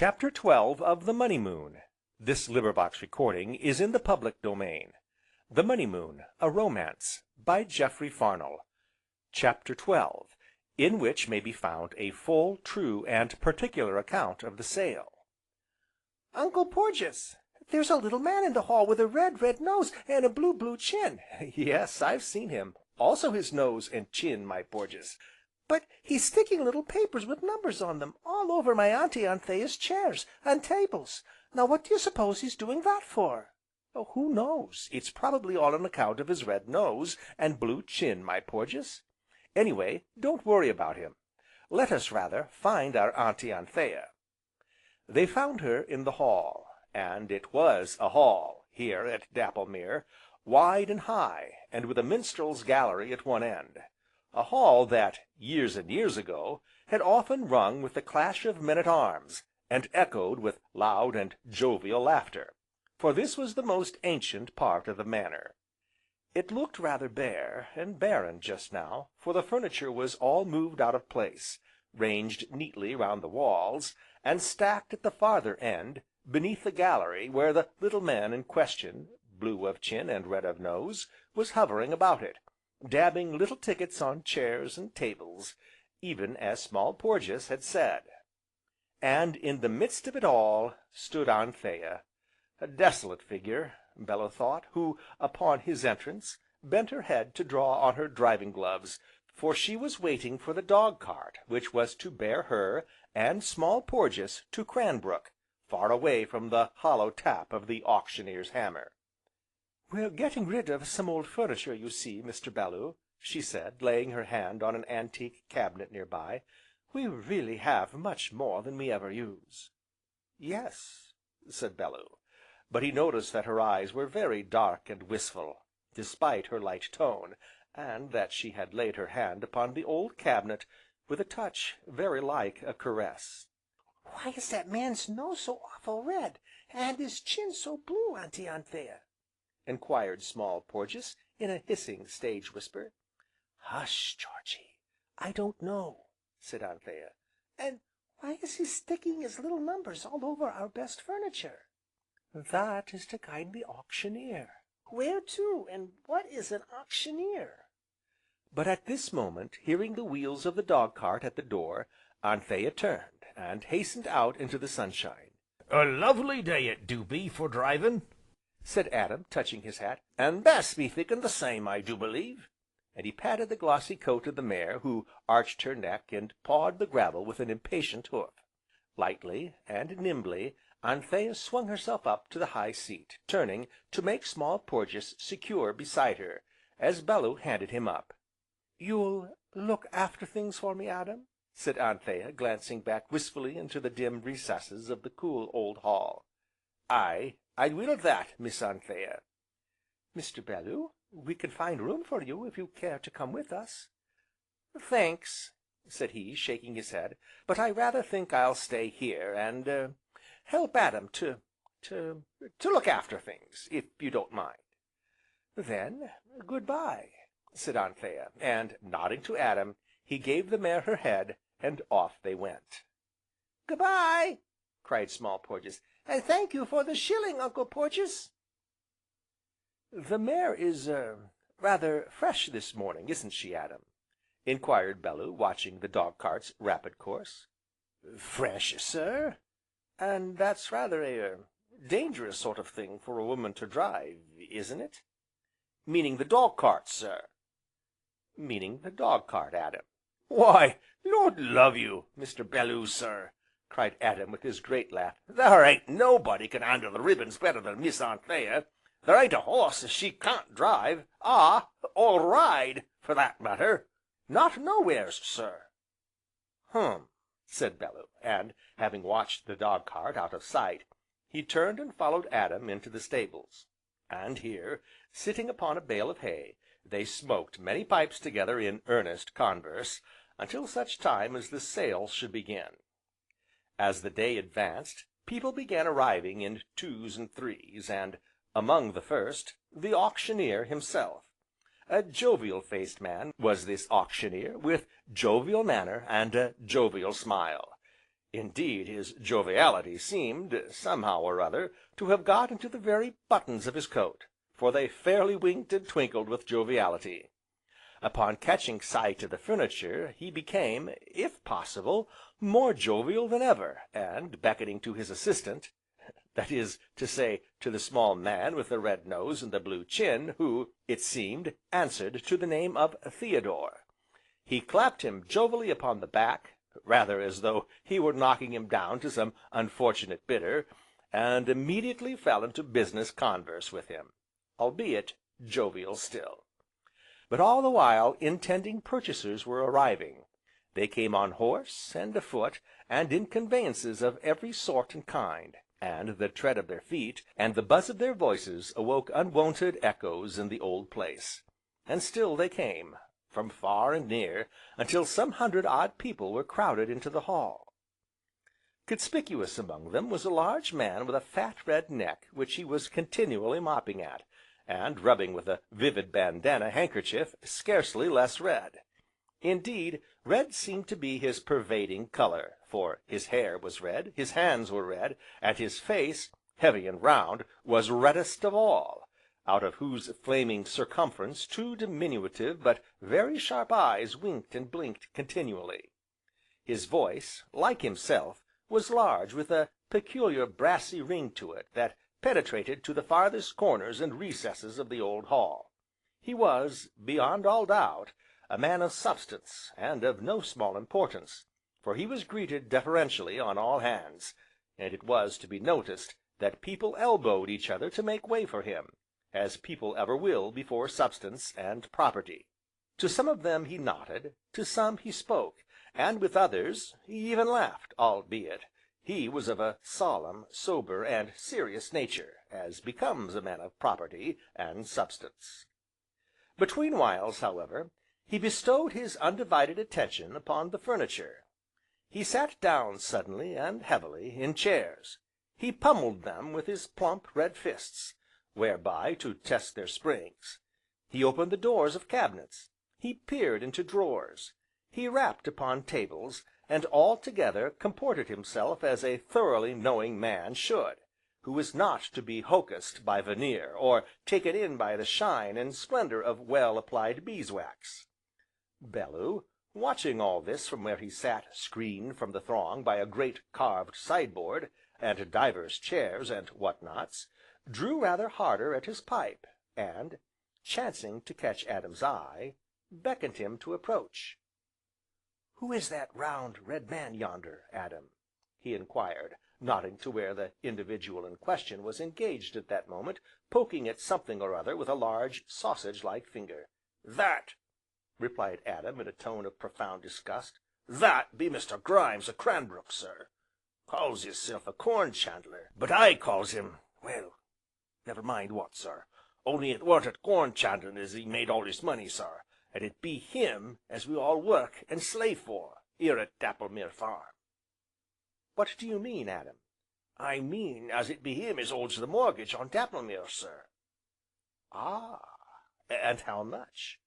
Chapter 12 of The Money Moon. This recording is in the public domain. The Money Moon, a Romance, by Jeffery Farnol. Chapter 12, in which may be found a full, true, and particular account of the sale. "Uncle Porges, there's a little man in the hall with a red, red nose, and a blue, blue chin." "Yes, I've seen him, also his nose and chin, my Porges." "But he's sticking little papers with numbers on them, all over my Auntie Anthea's chairs, and tables. Now what do you suppose he's doing that for?" "Oh, who knows? It's probably all on account of his red nose, and blue chin, my Porges. Anyway, don't worry about him. Let us, rather, find our Auntie Anthea." They found her in the hall, and it was a hall, here at Dapplemere, wide and high, and with a minstrel's gallery at one end. A hall that, years and years ago, had often rung with the clash of men at arms, and echoed with loud and jovial laughter, for this was the most ancient part of the manor. It looked rather bare, and barren just now, for the furniture was all moved out of place, ranged neatly round the walls, and stacked at the farther end, beneath the gallery where the little man in question, blue of chin and red of nose, was hovering about it, dabbing little tickets on chairs and tables, even as Small Porges had said. And in the midst of it all stood Anthea, a desolate figure, Bellew thought, who, upon his entrance, bent her head to draw on her driving gloves, for she was waiting for the dog cart which was to bear her, and Small Porges, to Cranbrook, far away from the hollow tap of the auctioneer's hammer. "We're getting rid of some old furniture, you see, Mr. Bellew," she said, laying her hand on an antique cabinet near by. "We really have much more than we ever use." "Yes," said Bellew, but he noticed that her eyes were very dark and wistful, despite her light tone, and that she had laid her hand upon the old cabinet with a touch very like a caress. "Why is that man's nose so awful red, and his chin so blue, Auntie Anthea?" enquired Small Porges, in a hissing stage whisper. "Hush, Georgy, I don't know," said Anthea. "And why is he sticking his little numbers all over our best furniture?" "That is to guide the auctioneer." "Where to, and what is an auctioneer?" But at this moment, hearing the wheels of the dog cart at the door, Anthea turned, and hastened out into the sunshine. "A lovely day it do be for driving," said Adam, touching his hat, "and Bess be thinking the same, I do believe," and he patted the glossy coat of the mare, who arched her neck, and pawed the gravel with an impatient hoof. Lightly, and nimbly, Anthea swung herself up to the high seat, turning to make Small Porges secure beside her, as Bellew handed him up. "You'll look after things for me, Adam?" said Anthea, glancing back wistfully into the dim recesses of the cool old hall. "Aye, I will that, Miss Anthea." "Mr. Bellew, we can find room for you if you care to come with us." "Thanks," said he, shaking his head, "but I rather think I'll stay here, and help Adam to look after things, if you don't mind." "Then, good bye," said Anthea, and, nodding to Adam, he gave the mare her head, and off they went. "Good bye!" cried Small Porges, "and thank you for the shilling, Uncle Porges." "The mare is, rather fresh this morning, isn't she, Adam?" inquired Bellew, watching the dog cart's rapid course. "Fresh, sir?" "And that's rather a dangerous sort of thing for a woman to drive, isn't it?" "Meaning the dog cart, sir." "Meaning the dog cart, Adam." "Why, Lord love you, Mr. Bellew, sir!" cried Adam with his great laugh, "there ain't nobody can handle the ribbons better than Miss Anthea. There ain't a horse as she can't drive, or ride, for that matter, not nowheres, sir." "Hum!" said Bellew, and, having watched the dog cart out of sight, he turned and followed Adam into the stables. And here, sitting upon a bale of hay, they smoked many pipes together in earnest converse, until such time as the sale should begin. As the day advanced, people began arriving in twos and threes, and, among the first, the auctioneer himself. A jovial-faced man was this auctioneer, with jovial manner and a jovial smile. Indeed, his joviality seemed, somehow or other, to have got into the very buttons of his coat, for they fairly winked and twinkled with joviality. Upon catching sight of the furniture, he became, if possible, more jovial than ever, and beckoning to his assistant, that is to say, to the small man with the red nose and the blue chin, who, it seemed, answered to the name of Theodore, he clapped him jovially upon the back, rather as though he were knocking him down to some unfortunate bidder, and immediately fell into business converse with him, albeit jovial still. But all the while intending purchasers were arriving. They came on horse, and afoot, and in conveyances of every sort and kind, and the tread of their feet, and the buzz of their voices awoke unwonted echoes in the old place. And still they came, from far and near, until some 100 odd people were crowded into the hall. Conspicuous among them was a large man with a fat red neck which he was continually mopping at, and rubbing with a vivid bandana handkerchief scarcely less red. Indeed, red seemed to be his pervading color, for his hair was red, his hands were red, and his face, heavy and round, was reddest of all, out of whose flaming circumference 2 diminutive but very sharp eyes winked and blinked continually. His voice, like himself, was large, with a peculiar brassy ring to it that penetrated to the farthest corners and recesses of the old hall. He was, beyond all doubt, a man of substance, and of no small importance, for he was greeted deferentially on all hands, and it was to be noticed that people elbowed each other to make way for him, as people ever will before substance and property. To some of them he nodded, to some he spoke, and with others he even laughed, albeit he was of a solemn, sober, and serious nature, as becomes a man of property and substance. Between whiles, however, he bestowed his undivided attention upon the furniture. He sat down suddenly and heavily in chairs. He pummelled them with his plump, red fists, whereby to test their springs. He opened the doors of cabinets. He peered into drawers. He rapped upon tables, and altogether comported himself as a thoroughly knowing man should, who is not to be hocussed by veneer, or taken in by the shine and splendor of well-applied beeswax. Bellew, watching all this from where he sat screened from the throng by a great carved sideboard, and divers chairs and what nots, drew rather harder at his pipe, and, chancing to catch Adam's eye, beckoned him to approach. "Who is that round, red man yonder, Adam?" he inquired, nodding to where the individual in question was engaged at that moment, poking at something or other with a large, sausage-like finger. "That," replied Adam in a tone of profound disgust, "that be Mr. Grimes o' Cranbrook, sir. Calls hisself a corn chandler, but I calls him, well, never mind what, sir, only it warn't at corn chandling as he made all his money, sir, and it be him as we all work and slave for, here at Dapplemere Farm." "What do you mean, Adam?" "I mean as it be him as holds the mortgage on Dapplemere, sir." "Ah! And how much?"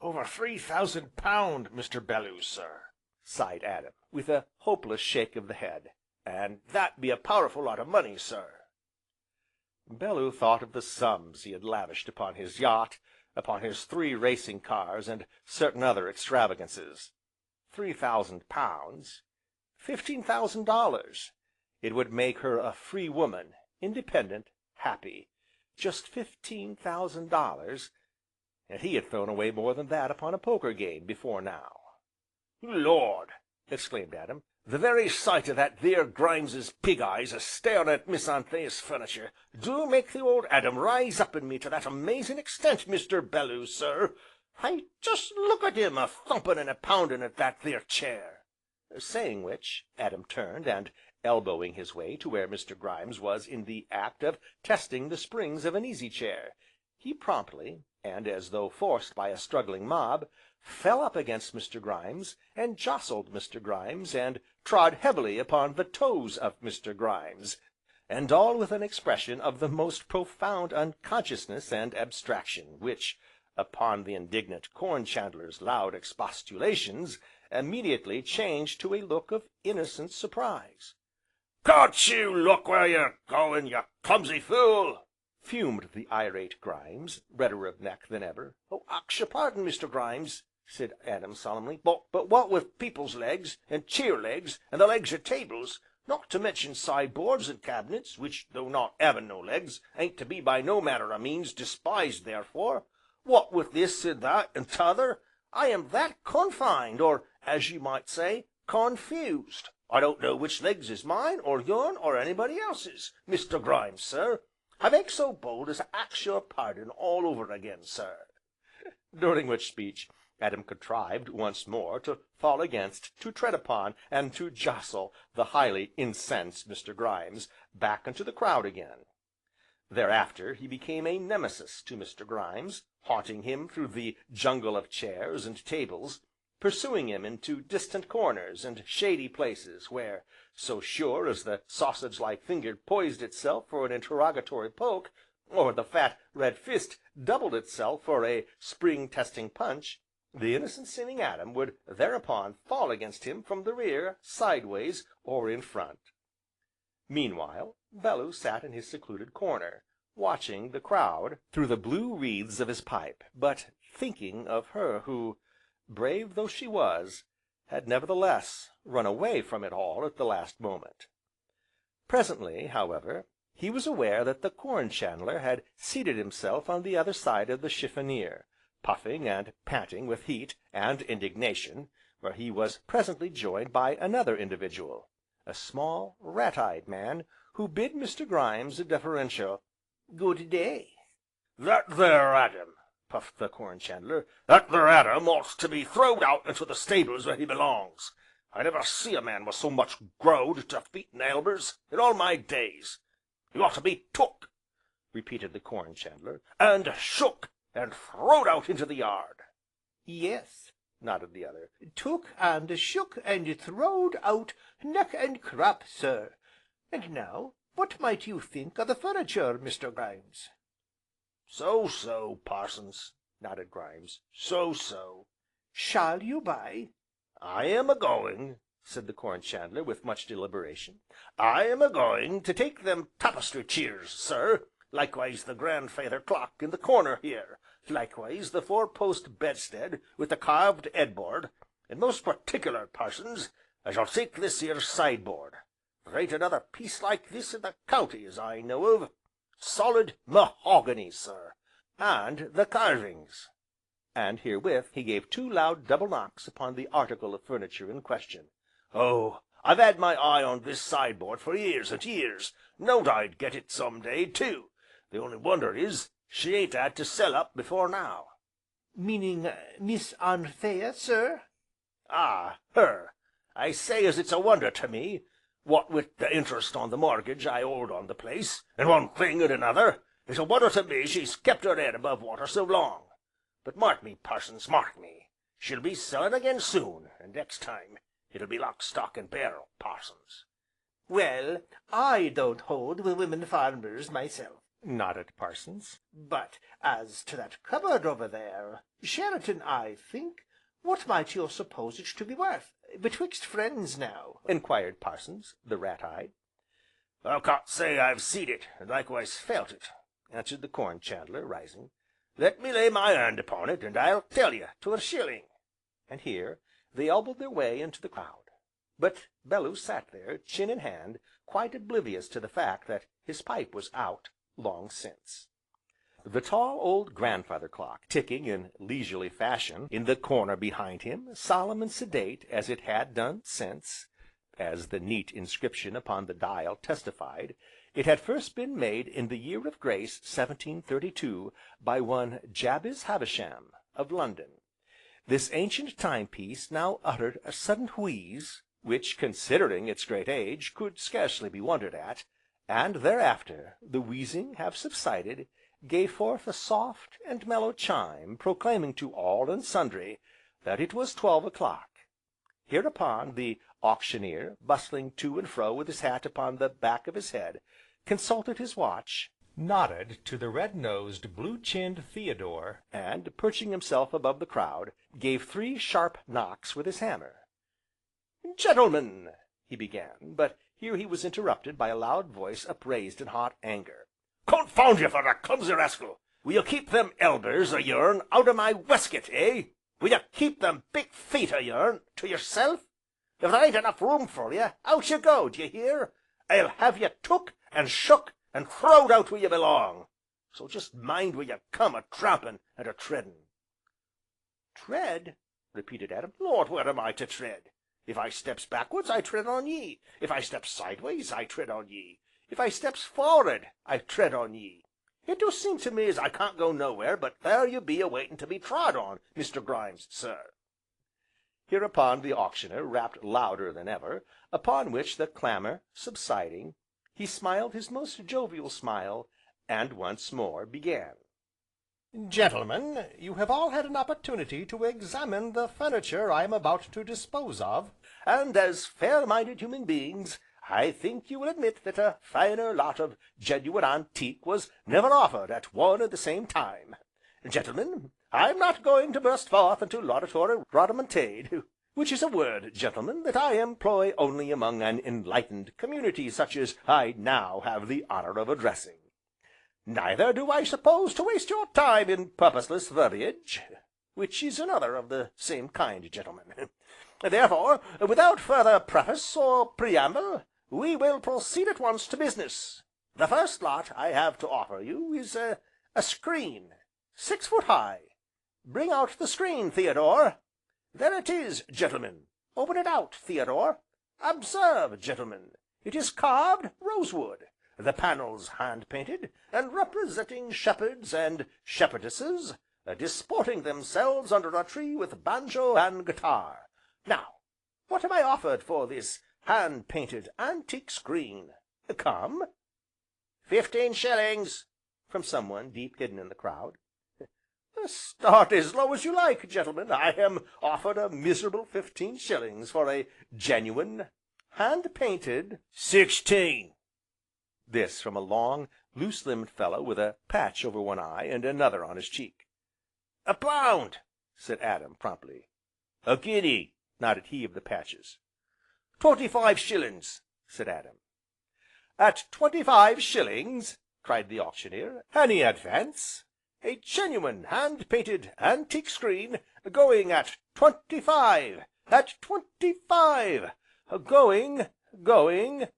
"Over £3,000, Mr. Bellew, sir," sighed Adam, with a hopeless shake of the head, "and that be a powerful lot of money, sir." Bellew thought of the sums he had lavished upon his yacht, upon his 3 racing cars, and certain other extravagances. £3,000, $15,000, it would make her a free woman, independent, happy, just $15,000, and he had thrown away more than that upon a poker game before now. "Lord!" exclaimed Adam, "the very sight o' that theer Grimes's pig eyes a staring at Miss Anthea's furniture do make the old Adam rise up in me to that amazing extent, Mr. Bellew, sir. I just look at him a thumping and a pounding at that theer chair." Saying which, Adam turned, and, elbowing his way to where Mr. Grimes was in the act of testing the springs of an easy chair, he promptly, and as though forced by a struggling mob, fell up against Mr. Grimes, and jostled Mr. Grimes, and trod heavily upon the toes of Mr. Grimes, and all with an expression of the most profound unconsciousness and abstraction, which, upon the indignant corn chandler's loud expostulations, immediately changed to a look of innocent surprise. "Can't you look where you're going, you clumsy fool?" fumed the irate Grimes, redder of neck than ever. "Oh, ax your pardon, Mr. Grimes," said Adam solemnly, "but what with people's legs, and cheer legs, and the legs of tables, not to mention sideboards and cabinets, which, though not 'aving no legs, ain't to be by no manner o' means despised therefore, what with this and that and t'other, I am that confined, or, as you might say, confused. I don't know which legs is mine, or yourn, or anybody else's, Mr. Grimes, sir. I make so bold as to ax your pardon all over again, sir." During which speech, Adam contrived, once more, to fall against, to tread upon, and to jostle the highly incensed Mr. Grimes back into the crowd again. Thereafter he became a nemesis to Mr. Grimes, haunting him through the jungle of chairs and tables, pursuing him into distant corners and shady places, where, so sure as the sausage-like finger poised itself for an interrogatory poke, or the fat, red fist doubled itself for a spring-testing punch, the innocent seeming Adam would thereupon fall against him from the rear, sideways, or in front. Meanwhile, Bellew sat in his secluded corner, watching the crowd through the blue wreaths of his pipe, but thinking of her who, brave though she was, had nevertheless run away from it all at the last moment. Presently, however, he was aware that the Corn chandler had seated himself on the other side of the chiffonier, puffing and panting with heat and indignation, where he was presently joined by another individual, a small, rat-eyed man, who bid Mr. Grimes a deferential "Good day." "That there Adam," puffed the Corn chandler, "that there Adam ought to be throwed out into the stables where he belongs. I never see a man with so much growed to feet and elbers, in all my days. He ought to be took," repeated the Corn chandler, "and shook, and throwed out into the yard." "Yes," nodded the other, "took, and shook, and throwed out, neck and crop, sir. And now, what might you think of the furniture, Mr. Grimes?" "So so, Parsons," nodded Grimes, "so so." "Shall you buy?" "I am a-going," said the Corn chandler, with much deliberation, "I am a-going to take them tapestry cheers, sir, likewise the grandfeyther clock in the corner here, likewise the four-post bedstead with the carved 'eadboard, and most particular, Parsons, I shall take this here sideboard. There ain't another piece like this in the county as I know of. Solid mahogany, sir, and the carvings," and herewith he gave 2 loud double knocks upon the article of furniture in question. "Oh, I've 'ad my eye on this sideboard for years and years, knowed I'd get it some day, too. The only wonder is, she ain't 'ad to sell up before now." "Meaning Miss Anthea, sir?" "Ah, her. I say as it's a wonder to me, what with the interest on the mortgage I owed on the place, and one thing and another, it's a wonder to me she's kept her head above water so long. But mark me, Parsons, mark me, she'll be selling again soon, and next time it'll be lock, stock, and barrel, Parsons." "Well, I don't hold with women farmers myself," nodded Parsons. "but as to that cupboard over there, Sheraton, I think, what might you suppose it to be worth, betwixt friends now?" inquired Parsons, the rat-eyed. "I can't say I've seed it, and likewise felt it," answered the Corn chandler, rising. "Let me lay my hand upon it, and I'll tell you to a shilling." And here they elbowed their way into the crowd. But Bellew sat there, chin in hand, quite oblivious to the fact that his pipe was out long since. The tall, old grandfather clock, ticking in leisurely fashion in the corner behind him, solemn and sedate as it had done since, as the neat inscription upon the dial testified, it had first been made in the year of grace 1732 by one Jabez Havisham, of London. This ancient timepiece now uttered a sudden wheeze, which, considering its great age, could scarcely be wondered at, and thereafter, the wheezing have subsided, gave forth a soft and mellow chime proclaiming to all and sundry that it was 12 o'clock. Hereupon the auctioneer, bustling to and fro with his hat upon the back of his head, consulted his watch, nodded to the red-nosed, blue-chinned Theodore, and, perching himself above the crowd, gave 3 sharp knocks with his hammer. "Gentlemen," he began, but here he was interrupted by a loud voice upraised in hot anger. "Confound you for a clumsy rascal! Will you keep them elbows o' yourn out o' my waistcoat, eh? Will you keep them big feet o' yourn to yourself? If there ain't enough room for you, out you go, d'ye hear? I'll have you took, and shook, and throwed out where you belong. So just mind where you come a-trampin' and a-treadin'." "Tread?" repeated Adam. "Lord, where am I to tread? If I steps backwards, I tread on ye; if I steps sideways, I tread on ye; if I steps for'ard, I tread on ye. It do seem to me as I can't go nowhere, but there you be a-waitin' to be trod on, Mr. Grimes, sir." Hereupon the Auctioneer rapped louder than ever, upon which, the clamour subsiding, he smiled his most jovial smile, and once more began: "Gentlemen, you have all had an opportunity to examine the furniture I am about to dispose of, and, as fair-minded human beings, I think you will admit that a finer lot of genuine antique was never offered at one and the same time. Gentlemen, I'm not going to burst forth into laudatory rhodomontade, which is a word, gentlemen, that I employ only among an enlightened community such as I now have the honour of addressing. Neither do I suppose to waste your time in purposeless verbiage, which is another of the same kind, gentlemen. Therefore, without further preface or preamble, we will proceed at once to business. The first lot I have to offer you is a screen, 6 foot high. Bring out the screen, Theodore. There it is, gentlemen. Open it out, Theodore. Observe, gentlemen, it is carved rosewood, the panels hand-painted, and representing shepherds and shepherdesses, disporting themselves under a tree with banjo and guitar. Now, what am I offered for this hand-painted antique screen? Come." 15 shillings, from someone deep hidden in the crowd. "Start as low as you like, gentlemen. I am offered a miserable 15 shillings for a genuine, hand-painted—" 16. This from a long, loose-limbed fellow with a patch over one eye, and another on his cheek. "A pound," said Adam, promptly. "A guinea," nodded he of the patches. 25 shillings, said Adam. "At 25 shillings," cried the Auctioneer, "any advance? A genuine, hand-painted, antique screen, going at 25, at 25, going, gone,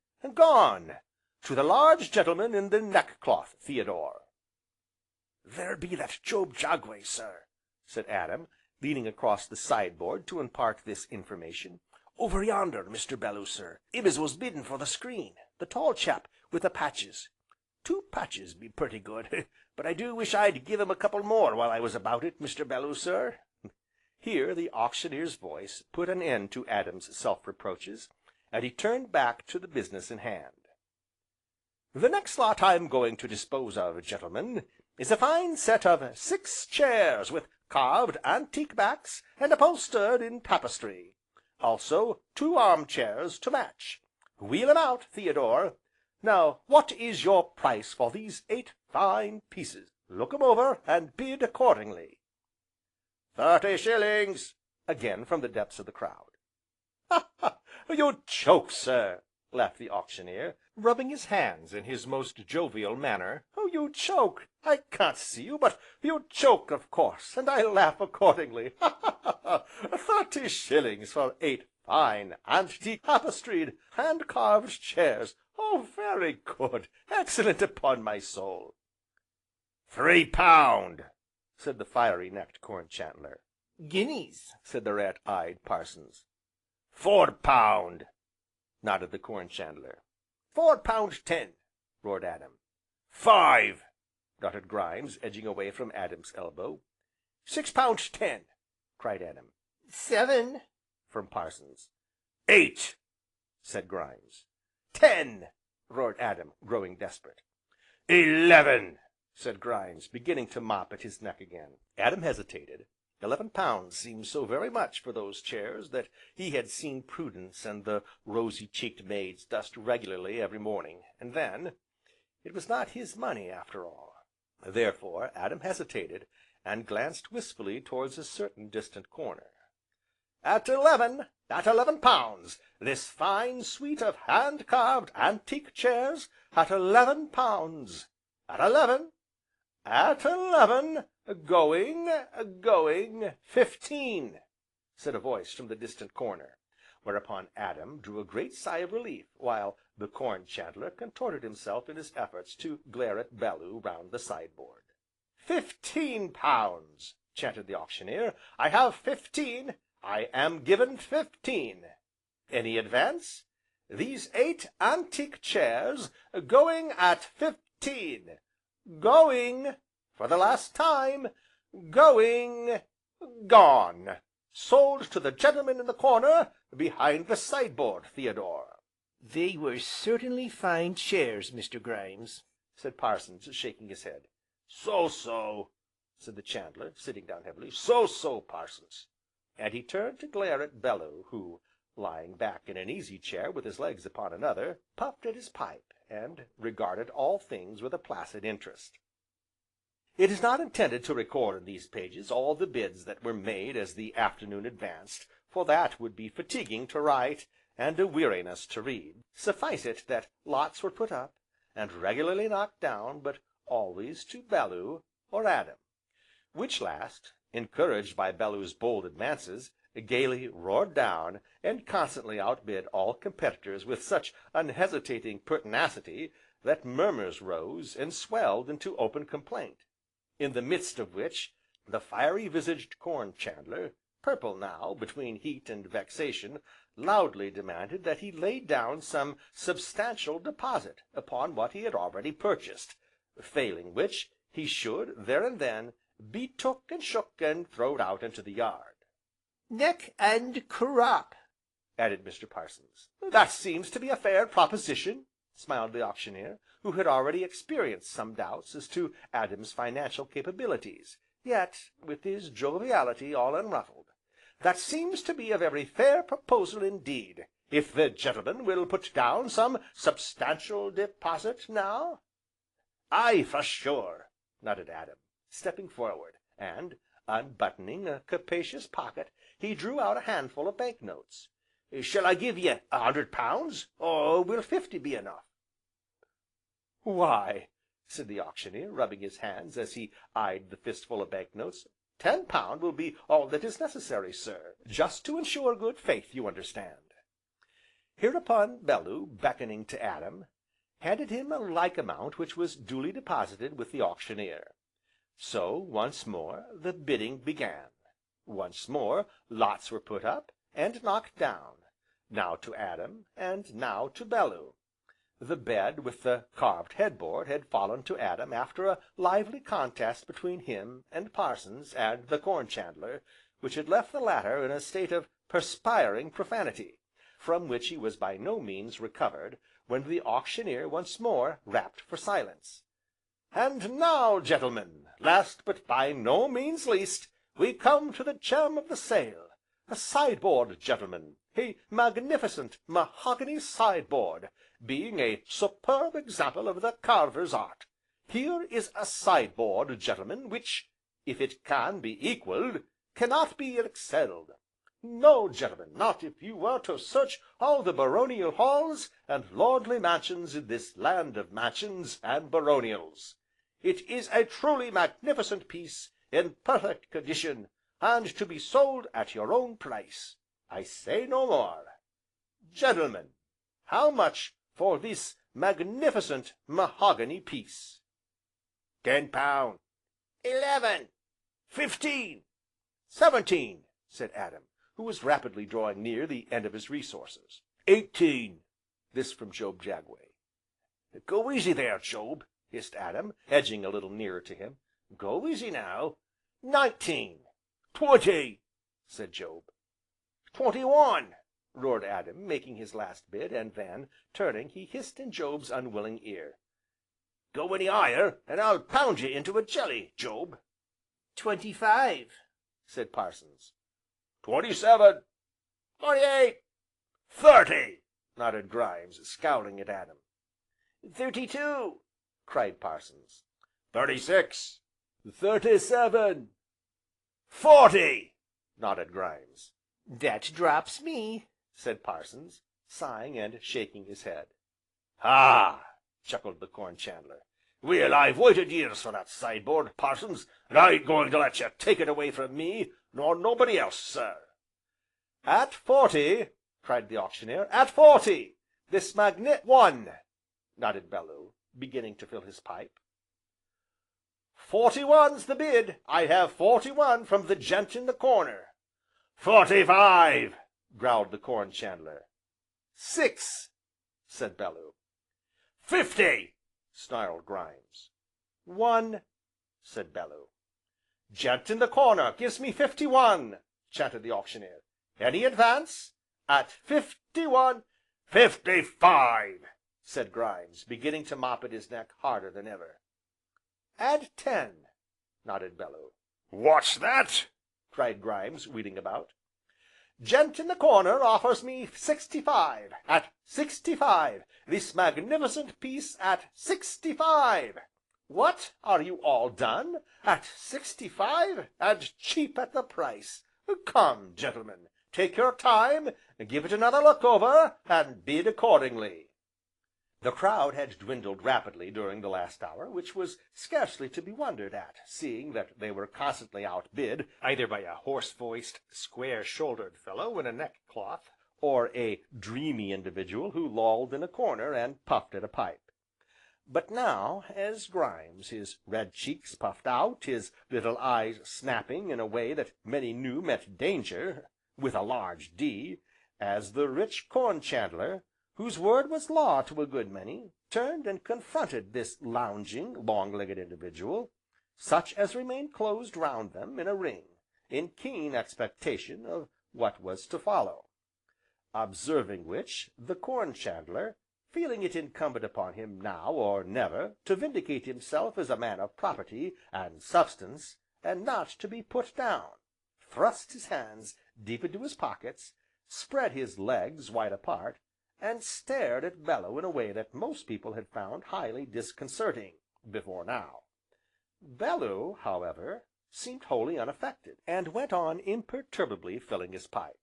to the large gentleman in the neckcloth, Theodore." "There be that Job Jagway, sir," said Adam, leaning across the sideboard to impart this information. "Over yonder, Mr. Belloo, sir, 'im as was bidding for the screen, the tall chap wi' the patches. 2 patches be pretty good, but I do wish I'd give 'im a couple more while I was about it, Mr. Belloo, sir." Here the Auctioneer's voice put an end to Adam's self-reproaches, and he turned back to the business in hand. "The next lot I'm going to dispose of, gentlemen, is a fine set of 6 chairs with carved antique backs and upholstered in tapestry. Also 2 armchairs to match. Wheel 'em out, Theodore. Now, what is your price for these 8 fine pieces? Look 'em over, and bid accordingly." 30 shillings, again from the depths of the crowd. "Ha, ha! You joke, sir!" laughed the Auctioneer, rubbing his hands in his most jovial manner. "Oh, you joke! I can't see you, but you joke, of course, and I laugh accordingly. Ha, ha, ha! 30 shillings for 8 fine, antique, tapestried, hand-carved chairs! Oh, very good! Excellent, upon my soul!" £3, said the fiery-necked Corn chandler. "Guineas," said the rat-eyed Parsons. £4, nodded the Corn chandler. £4.10, roared Adam. 5, nodded Grimes, edging away from Adam's elbow. £6.10, cried Adam. 7, from Parsons. 8, said Grimes. 10, roared Adam, growing desperate. 11, said Grimes, beginning to mop at his neck again. Adam hesitated. £11 seemed so very much for those chairs that he had seen Prudence and the rosy-cheeked maids dust regularly every morning, and then, It was not his money, after all. Therefore Adam hesitated, and glanced wistfully towards a certain distant corner. At 11 pounds, this fine suite of hand-carved antique chairs, at 11 pounds, at 11, going 15, said a voice from the distant corner, whereupon Adam drew a great sigh of relief, while the Corn chandler contorted himself in his efforts to glare at Bellew round the sideboard. 15 pounds! chanted the Auctioneer. I have 15. I am given 15. Any advance? These 8 antique chairs, going at 15. Going, for the last time, going, gone. Sold to the gentleman in the corner, behind the sideboard, Theodore. They were certainly fine chairs, Mr. Grimes, said Parsons, shaking his head. So, said the Chandler, sitting down heavily. So, Parsons. And he turned to glare at Bellew, who, lying back in an easy chair with his legs upon another, puffed at his pipe, and regarded all things with a placid interest. It is not intended to record in these pages all the bids that were made as the afternoon advanced, for that would be fatiguing to write, and a weariness to read. Suffice it that lots were put up, and regularly knocked down, but always to Bellew or Adam, which last, encouraged by Bellew's bold advances, gaily roared down, and constantly outbid all competitors with such unhesitating pertinacity that murmurs rose, and swelled into open complaint, in the midst of which the fiery-visaged Corn chandler, purple now between heat and vexation, loudly demanded that he laid down some substantial deposit upon what he had already purchased, failing which, he should, there and then, be took and shook and throwed out into the yard. Neck and crop, added Mr. Parsons. That seems to be a fair proposition, smiled the Auctioneer, who had already experienced some doubts as to Adam's financial capabilities, yet, with his joviality all unruffled. That seems to be a very fair proposal indeed, if the gentleman will put down some substantial deposit now. Aye, for sure, nodded Adam, stepping forward, and, unbuttoning a capacious pocket, he drew out a handful of bank notes. Shall I give ye 100 pounds, or will 50 be enough? Why, said the Auctioneer, rubbing his hands as he eyed the fistful of bank notes, 10 pound will be all that is necessary, sir, just to ensure good faith, you understand. Hereupon Bellew, beckoning to Adam, handed him a like amount which was duly deposited with the Auctioneer. So, once more, the bidding began. Once more, lots were put up, and knocked down, now to Adam, and now to Bellew. The bed with the carved headboard had fallen to Adam after a lively contest between him, and Parsons, and the Corn chandler, which had left the latter in a state of perspiring profanity, from which he was by no means recovered, when the Auctioneer once more rapped for silence. And now, gentlemen, last but by no means least, we come to the gem of the sale, a sideboard, gentlemen, a magnificent mahogany sideboard, being a superb example of the carver's art. Here is a sideboard, gentlemen, which, if it can be equalled, cannot be excelled. No, gentlemen, not if you were to search all the baronial halls and lordly mansions in this land of mansions and baronials. It is a truly magnificent piece, in perfect condition, and to be sold at your own price. I say no more. Gentlemen, how much for this magnificent mahogany piece? 10 pound. 11. 15. 17, said Adam, who was rapidly drawing near the end of his resources. 18. This from Job Jagway. Go easy there, Job, hissed Adam, edging a little nearer to him. Go easy now. 19. 20, said Job. 21, roared Adam, making his last bid, and then, turning, he hissed in Job's unwilling ear. Go any higher, and I'll pound you into a jelly, Job. 25, said Parsons. 27. 28. 30, nodded Grimes, scowling at Adam. 32, cried Parsons. 36. 37. 40. nodded Grimes. That drops me, said Parsons, sighing and shaking his head. Ah! chuckled the Corn chandler. Well, I've waited years for that sideboard, Parsons, and I ain't going to let you take it away from me, nor nobody else, sir. At 40, cried the auctioneer, at 40, this 1, nodded Bellew, beginning to fill his pipe. 41's the bid. I have 41 from the gent in the corner. 45, growled the Corn chandler. 6, said Bellew. 50, snarled Grimes. 1, said Bellew. Gent in the corner gives me 51, chanted the auctioneer. Any advance? At 51. 55, said Grimes, beginning to mop at his neck harder than ever. Add 10, nodded Bellew. What's that? cried Grimes, wheeling about. Gent in the corner offers me 65. At 65. This magnificent piece at 65. What, are you all done? At 65, and cheap at the price. Come, gentlemen, take your time, give it another look over, and bid accordingly. The crowd had dwindled rapidly during the last hour, which was scarcely to be wondered at, seeing that they were constantly outbid, either by a hoarse-voiced, square-shouldered fellow in a neckcloth, or a dreamy individual who lolled in a corner and puffed at a pipe. But now, as Grimes, his red cheeks puffed out, his little eyes snapping in a way that many knew meant danger, with a large D, as the rich Corn chandler, whose word was law to a good many, turned and confronted this lounging, long-legged individual, such as remained closed round them in a ring, in keen expectation of what was to follow. Observing which, the Corn chandler, feeling it incumbent upon him now or never to vindicate himself as a man of property and substance, and not to be put down, thrust his hands deep into his pockets, spread his legs wide apart, and stared at Bellew in a way that most people had found highly disconcerting, before now. Bellew, however, seemed wholly unaffected, and went on imperturbably filling his pipe.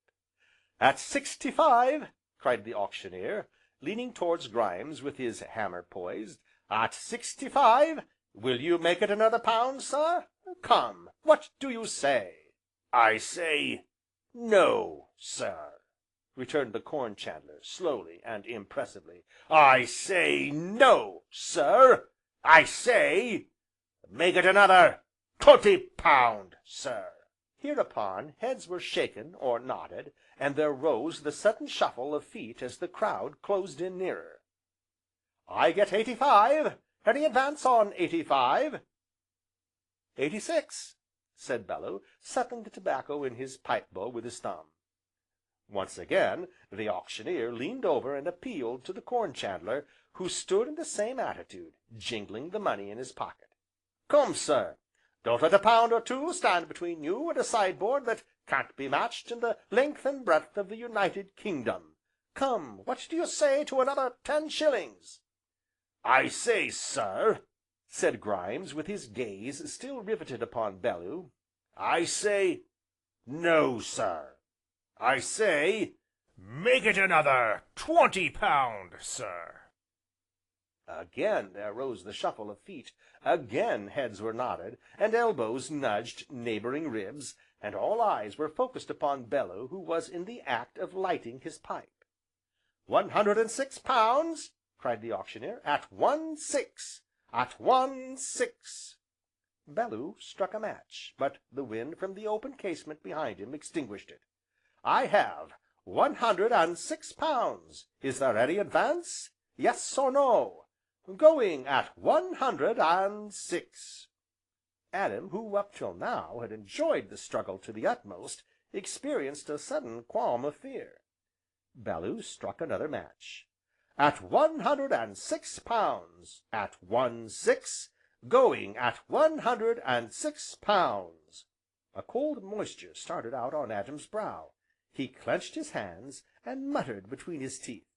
At 65, cried the auctioneer, leaning towards Grimes with his hammer poised, at 65, will you make it another pound, sir? Come, what do you say? I say, no, sir, returned the Corn chandler, slowly and impressively. I say no, sir. I say, make it another 20 pound, sir. Hereupon heads were shaken or nodded, and there rose the sudden shuffle of feet as the crowd closed in nearer. I get 85. Any advance on 85? 86, said Bellew, settling the tobacco in his pipe bowl with his thumb. Once again the auctioneer leaned over and appealed to the Corn chandler, who stood in the same attitude, jingling the money in his pocket. Come, sir, don't let a pound or two stand between you and a sideboard that can't be matched in the length and breadth of the United Kingdom. Come, what do you say to another 10 shillings? I say, sir, said Grimes, with his gaze still riveted upon Bellew, I say, no, sir. I say, make it another 20 pound, sir. Again there rose the shuffle of feet, again heads were nodded, and elbows nudged neighbouring ribs, and all eyes were focused upon Bellew, who was in the act of lighting his pipe. 106 pounds, cried the auctioneer, at 1/6, at 1/6. Bellew struck a match, but the wind from the open casement behind him extinguished it. I have 106 pounds. Is there any advance? Yes or no? Going at 106. Adam, who up till now had enjoyed the struggle to the utmost, experienced a sudden qualm of fear. Bellew struck another match. At 106 pounds, at 1/6, going at 106 pounds. A cold moisture started out on Adam's brow. He clenched his hands, and muttered between his teeth.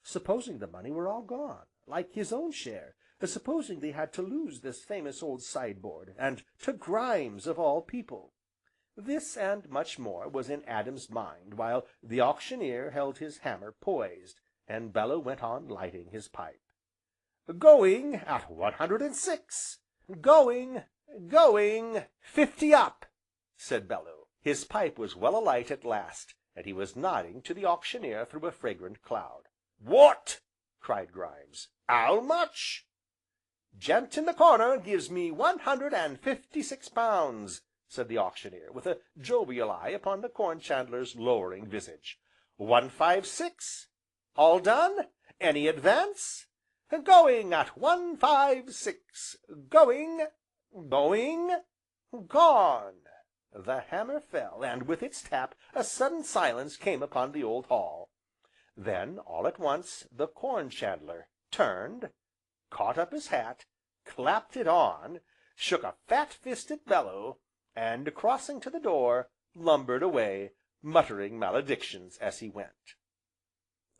Supposing the money were all gone, like his own share, supposing they had to lose this famous old sideboard, and to Grimes of all people? This, and much more, was in Adam's mind while the Auctioneer held his hammer poised, and Bellew went on lighting his pipe. "Going at 106! Going! 50 up!" said Bellew. His pipe was well alight at last, and he was nodding to the Auctioneer through a fragrant cloud. "What?" cried Grimes. "'Ow much?" "Gent in the corner gives me £156, said the Auctioneer, with a jovial eye upon the Corn chandler's lowering visage. 156. All done? Any advance? Going at 156. Going, gone. The hammer fell, and with its tap a sudden silence came upon the old hall. Then, all at once, the Corn chandler turned, caught up his hat, clapped it on, shook a fat fist at Bellew, and, crossing to the door, lumbered away, muttering maledictions as he went.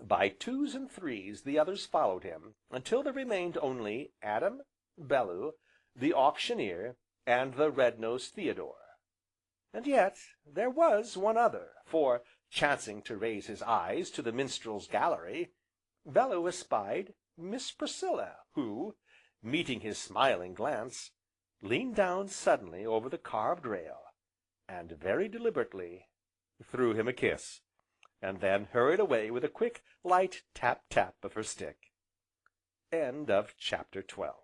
By twos and threes the others followed him, until there remained only Adam, Bellew, the Auctioneer, and the red-nosed Theodore. And yet there was one other, for, chancing to raise his eyes to the minstrel's gallery, Bellew espied Miss Priscilla, who, meeting his smiling glance, leaned down suddenly over the carved rail, and very deliberately threw him a kiss, and then hurried away with a quick, light tap-tap of her stick. Chapter 12